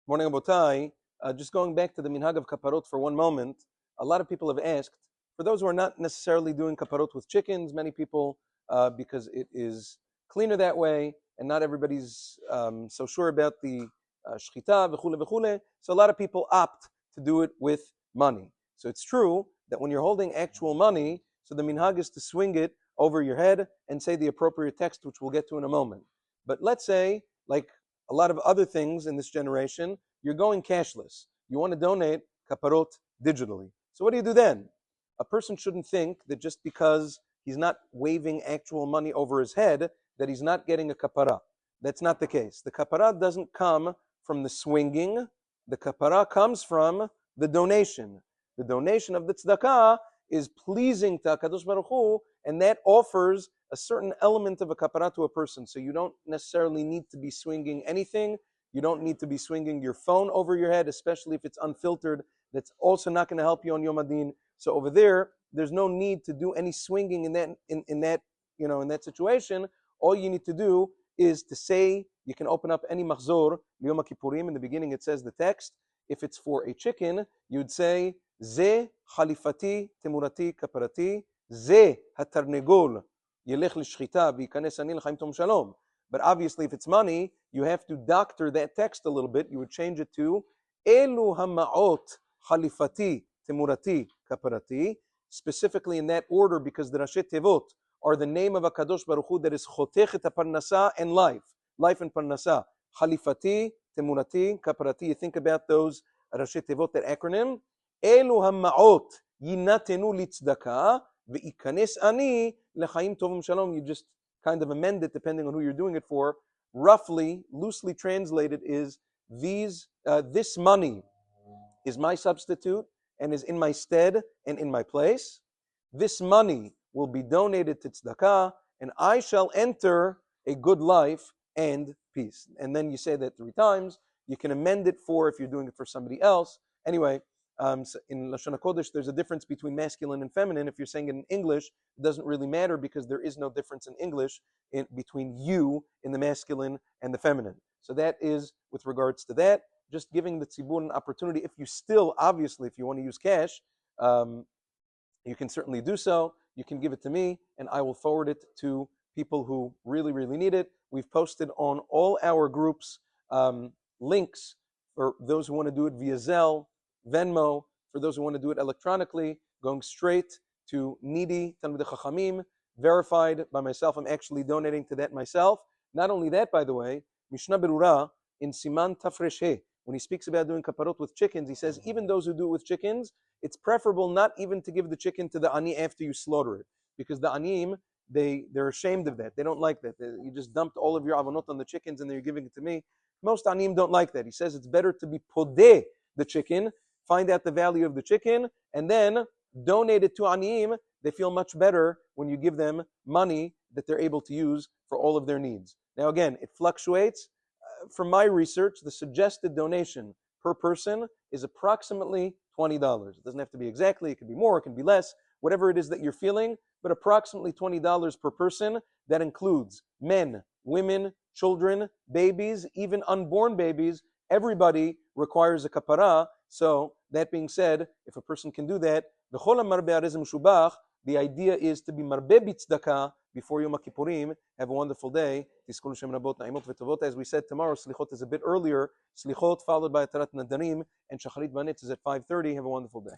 Morning, Abotai. Just going back to the minhag of Kapparot for one moment, a lot of people have asked, for those who are not necessarily doing Kapparot with chickens, many people, because it is cleaner that way, and not everybody's so sure about the shchita, v'chule, v'chule, so a lot of people opt to do it with money. So it's true that when you're holding actual money, so the minhag is to swing it over your head and say the appropriate text, which we'll get to in a moment. But let's say, like a lot of other things in this generation, you're going cashless. You want to donate kapparot digitally. So what do you do then? A person shouldn't think that just because he's not waving actual money over his head, that he's not getting a kapara. That's not the case. The kapara doesn't come from the swinging. The kapara comes from the donation. The donation of the tzedakah is pleasing to HaKadosh Baruch Hu, and that offers a certain element of a kapara to a person. So you don't necessarily need to be swinging anything. You don't need to be swinging your phone over your head, especially if it's unfiltered. That's also not going to help you on Yom Adin. So over there, there's no need to do any swinging in that situation. All you need to do is to say, you can open up any machzor, Yom Kippurim. In the beginning, it says the text. If it's for a chicken, you'd say, Ze Khalifati Temurati Kaparati, Ze Hatarnegol Yelech Lishchita V'Yikanes Ani L'Chaim Tom Shalom. But obviously, if it's money, you have to doctor that text a little bit. You would change it to Elu Hama'ot Khalifati Temurati Kaparati, specifically in that order because the Rashi Tevot are the name of HaKadosh Baruch Hu that is Chotech et Parnasa and life and Parnasa. Khalifati Temurati Kaparati. You think about those Rashi Tevot, that acronym. Elu Hama'ot Yinatenu Litzdaka V'Yikanes Ani L'Chaim Tovim Shalom. You just kind of amend it depending on who you're doing it for. Roughly, loosely translated, is this money is my substitute and is in my stead and in my place. This money will be donated to tzedakah, and I shall enter a good life and peace. And then you say that 3 times. You can amend it for if you're doing it for somebody else. Anyway, so in Lashon HaKodesh, there's a difference between masculine and feminine. If you're saying it in English, it doesn't really matter because there is no difference in English between you in the masculine and the feminine. So that is with regards to that. Just giving the tzibur an opportunity. If you still, obviously, if you want to use cash, you can certainly do so. You can give it to me, and I will forward it to people who really, really need it. We've posted on all our groups links for those who want to do it via Zelle, Venmo, for those who want to do it electronically, going straight to needy Talmidei Chachamim, verified by myself. I'm actually donating to that myself. Not only that, by the way, Mishnah Berurah in Siman Tafresh He, when he speaks about doing kapparot with chickens, he says even those who do it with chickens, it's preferable not even to give the chicken to the ani after you slaughter it, because the anim, they're ashamed of that. They don't like that. You just dumped all of your avonot on the chickens and then you're giving it to me. Most anim don't like that. He says it's better to be podeh the chicken, find out the value of the chicken, and then donate it to aniyim. They feel much better when you give them money that they're able to use for all of their needs. Now again, it fluctuates. From my research, the suggested donation per person is approximately $20. It doesn't have to be exactly. It can be more. It can be less. Whatever it is that you're feeling, but approximately $20 per person. That includes men, women, children, babies, even unborn babies. Everybody requires a kapara. So that being said, if a person can do that, the idea is to be marbe b'tzedakah before Yom Kippurim. Have a wonderful day. As we said, tomorrow Slichot is a bit earlier. Slichot followed by Atarat Nadarim, and Shacharit Banetz is at 5:30. Have a wonderful day.